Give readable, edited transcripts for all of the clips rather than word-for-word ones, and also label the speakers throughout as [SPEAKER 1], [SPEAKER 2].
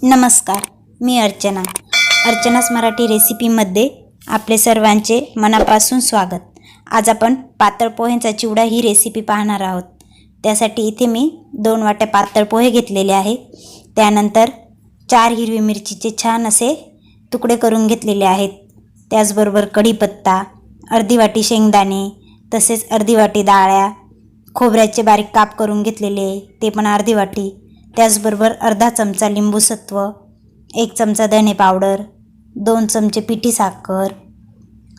[SPEAKER 1] नमस्कार, मी अर्चना. अर्चनास मराठी रेसिपीमध्ये आपले सर्वांचे मनापासून स्वागत. आज आपण पातळ पोह्यांचा चिवडा ही रेसिपी पाहणार आहोत. त्यासाठी इथे मी 2 वाट्या पातळ पोहे घेतलेले आहे. त्यानंतर 4 हिरवी मिरचीचे छान असे तुकडे करून घेतलेले आहेत. त्याचबरोबर कढीपत्ता, अर्धी वाटी शेंगदाणे, तसेच अर्धी वाटी डाळ्या, खोबऱ्याचे बारीक काप करून घेतलेले ते पण अर्धी वाटी, त्याचबरोबर अर्धा चमचा लिंबू सत्व, 1 चमचा धने पावडर, 2 चमचे पिठी साखर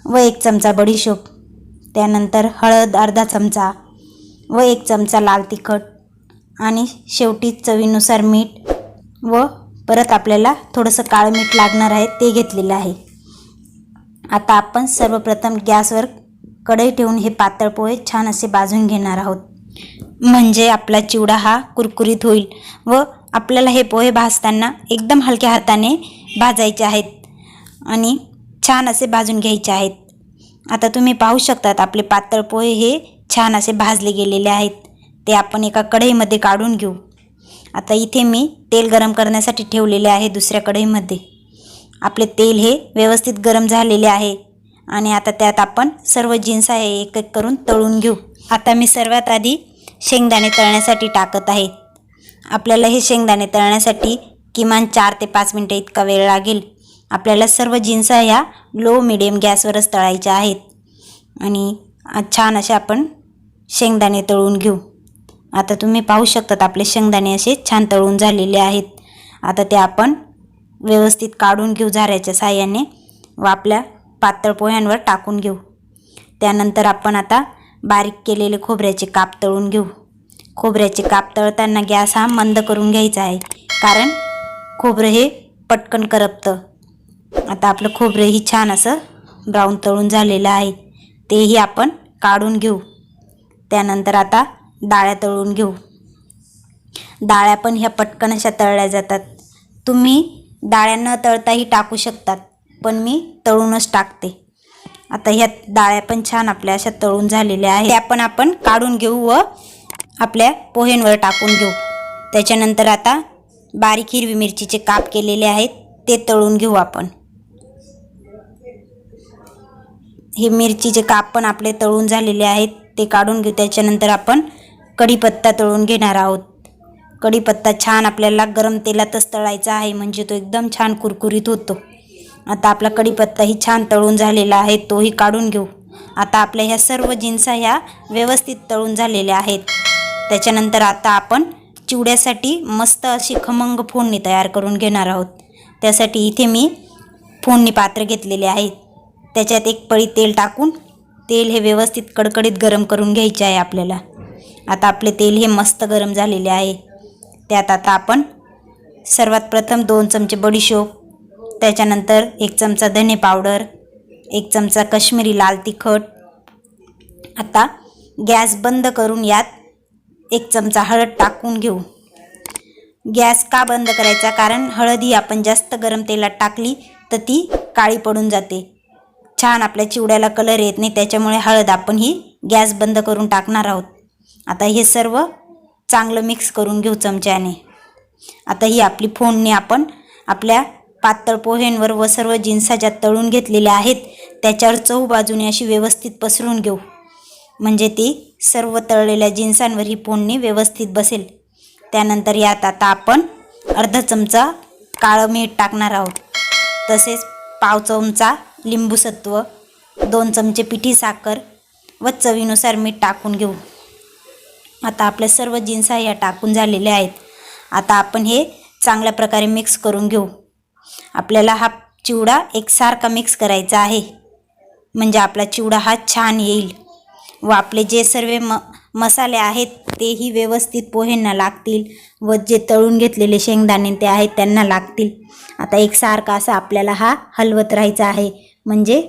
[SPEAKER 1] व 1 चमचा बडीशोप, त्यानंतर हळद अर्धा चमचा व 1 चमचा लाल तिखट आणि शेवटी चवीनुसार मीठ व परत आपल्याला थोडंसं काळं मीठ लागणार आहे ते घेतलेलं आहे. आता आपण सर्वप्रथम गॅसवर कढई ठेवून हे पातळ पोहे छान असे भाजून घेणार आहोत. म्हणजे आपला चिवडा हा कुरकुरीत होईल व आपल्याला हे पोहे भाजताना एकदम हलक्या हाताने भाजायचे आहेत आणि छान असे भाजून घ्यायचे आहेत. आता तुम्ही पाहू शकतात आपले पातळ पोहे हे छान असे भाजले गेलेले आहेत. ते आपण एका कढईमध्ये काढून घेऊ. आता इथे मी तेल गरम करण्यासाठी ठेवलेले आहे दुसऱ्या कढईमध्ये. आपले तेल हे व्यवस्थित गरम झालेले आहे आणि आता त्यात आपण सर्व जिन्स आहे एक एक करून तळून घेऊ. आता मी सर्वात आधी शेंगदाणे तळण्यासाठी टाकत आहे. आपल्याला हे शेंगदाणे तळण्यासाठी किमान 4 ते 5 मिनटं इतका वेळ लागेल. आपल्याला सर्व जिन्स ह्या लो मिडियम गॅसवरच तळायच्या आहेत आणि छान असे आपण शेंगदाणे तळून घेऊ. आता तुम्ही पाहू शकतात आपले शेंगदाणे असे छान तळून झालेले आहेत. आता ते आपण व्यवस्थित काढून घेऊ झाऱ्याच्या साहाय्याने व आपल्या पातळ पोह्यांवर टाकून घेऊ. त्यानंतर आपण आता बारीक केलेले खोबऱ्याचे काप तळून घेऊ. खोबऱ्याचे काप तळताना गॅस हा मंद करून घ्यायचा आहे, कारण खोबरं हे पटकन करपतं. आता आपलं खोबरंही छान असं ब्राऊन तळून झालेलं आहे, तेही आपण काढून घेऊ. त्यानंतर आता डाळ्या तळून घेऊ. डाळ्या पण ह्या पटकन अशा तळल्या जातात. तुम्ही डाळ्या न तळताही टाकू शकतात, पण मी तळूनच टाकते. आता ह्या डाळ्या पण छान आपल्या अशा तळून झालेल्या आहेत. त्या पण आपण काढून घेऊ व आपल्या पोह्यांवर टाकून घेऊ. त्याच्यानंतर आता बारीक हिरवी मिरचीचे काप केलेले आहेत ते तळून घेऊ आपण. हे मिरचीचे काप पण आपले तळून झालेले आहेत ते काढून घेऊ. त्याच्यानंतर आपण कढीपत्ता तळून घेणार आहोत. कढीपत्ता छान आपल्याला गरम तेलातच तळायचा आहे, म्हणजे तो एकदम छान कुरकुरीत होतो. आता आपला कढीपत्ताही छान तळून झालेला आहे, तोही काढून घेऊ. आता आपल्या ह्या सर्व जिन्स ह्या व्यवस्थित तळून झालेल्या आहेत. त्याच्यानंतर आता आपण चिवड्यासाठी मस्त अशी खमंग फोडणी तयार करून घेणार आहोत. त्यासाठी इथे मी फोडणी पात्र घेतलेले आहे. त्याच्यात 1 पळी तेल टाकून तेल हे व्यवस्थित कडकडीत गरम करून घ्यायचे आहे आपल्याला. आता आपले तेल हे मस्त गरम झालेले आहे. त्यात आता आपण सर्वात प्रथम 2 चमचे बडीशोप, त्याच्यानंतर 1 चमचा धने पावडर, 1 चमचा काश्मीरी लाल तिखट. आता गॅस बंद करून यात 1 चमचा हळद टाकून घेऊ. गॅस का बंद करायचा, कारण हळद ही आपण जास्त गरम तेलात टाकली तर ती काळी पडून जाते, छान आपल्या चिवड्याला कलर येत नाही. त्याच्यामुळे हळद आपण ही गॅस बंद करून टाकणार आहोत. आता हे सर्व चांगलं मिक्स करून घेऊ चमच्याने. आता ही आपली फोडणी आपण आपल्या पातळ पोह्यांवर व सर्व जिन्सा ज्या तळून घेतलेल्या आहेत त्याच्यावर चहूबाजूने अशी व्यवस्थित पसरून घेऊ, म्हणजे ती सर्व तळलेल्या जिन्सांवर ही फोडणी व्यवस्थित बसेल. त्यानंतर यात आता आपण अर्धा चमचा काळं मीठ टाकणार आहोत. तसेच पाव चमचा लिंबू सत्व, 2 चमचे पिठी साखर व चवीनुसार मीठ टाकून घेऊ. आता आपल्या सर्व जिन्सा या टाकून झालेल्या आहेत. आता आपण हे चांगल्या प्रकारे मिक्स करून घेऊ. आपल्याला हा चिवडा एकसारखा मिक्स करायचा आहे, म्हणजे आपला चिवडा हा छान येईल व आपले जे सर्व मसाले आहेत तेही व्यवस्थित पोह्यांना लागतील व जे तळून घेतलेले शेंगदाणे ते आहेत त्यांना लागतील. आता एकसारखा असा आपल्याला हा हलवत राहायचा आहे, म्हणजे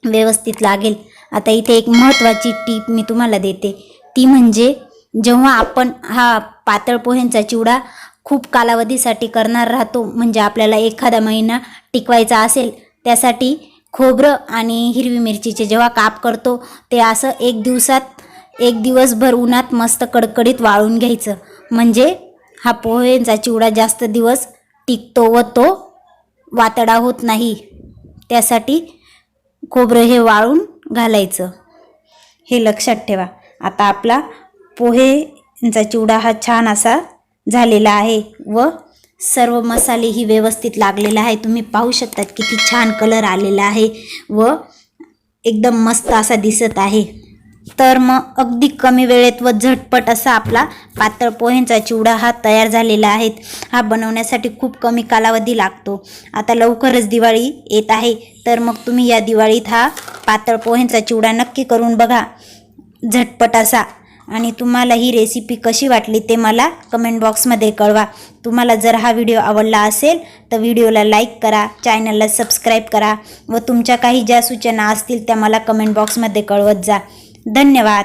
[SPEAKER 1] व्यवस्थित लागेल. आता इथे एक महत्त्वाची टीप मी तुम्हाला देते, ती म्हणजे जेव्हा आपण हा पातळ पोह्यांचा चिवडा खूप कालावधीसाठी करणार राहतो, म्हणजे आपल्याला एखादा महिना टिकवायचा असेल, त्यासाठी खोबरं आणि हिरवी मिरचीचे जेव्हा काप करतो ते असं 1 दिवसभर उन्हात मस्त कडकडीत वाळून घ्यायचं, म्हणजे हा पोह्यांचा चिवडा जास्त दिवस टिकतो व तो वातडा होत नाही. त्यासाठी खोबरं हे वाळून घालायचं, हे लक्षात ठेवा. आता आपला पोहेचा चिवडा हा छान असा झालेला आहे व सर्व मसालेही व्यवस्थित लागलेला आहे. तुम्ही पाहू शकतात किती छान कलर आलेला आहे व एकदम मस्त असा दिसत आहे. तर मग अगदी कमी वेळेत व झटपट असा आपला पातळ पोह्यांचा चिवडा हा तयार झालेला आहे. हा बनवण्यासाठी खूप कमी कालावधी लागतो. आता लवकरच दिवाळी येत आहे, तर मग तुम्ही या दिवाळीत हा पातळ पोह्यांचा चिवडा नक्की करून बघा, झटपट असा. आणि तुम्हाला ही रेसिपी कशी वाटली ते मला कमेंट बॉक्समध्ये कळवा. तुम्हाला जर हा व्हिडिओ आवडला असेल तर व्हिडिओला लाईक करा, चॅनलला सबस्क्राईब करा व तुमच्या काही ज्या सूचना असतील त्या मला कमेंट बॉक्समध्ये कळवत जा. धन्यवाद.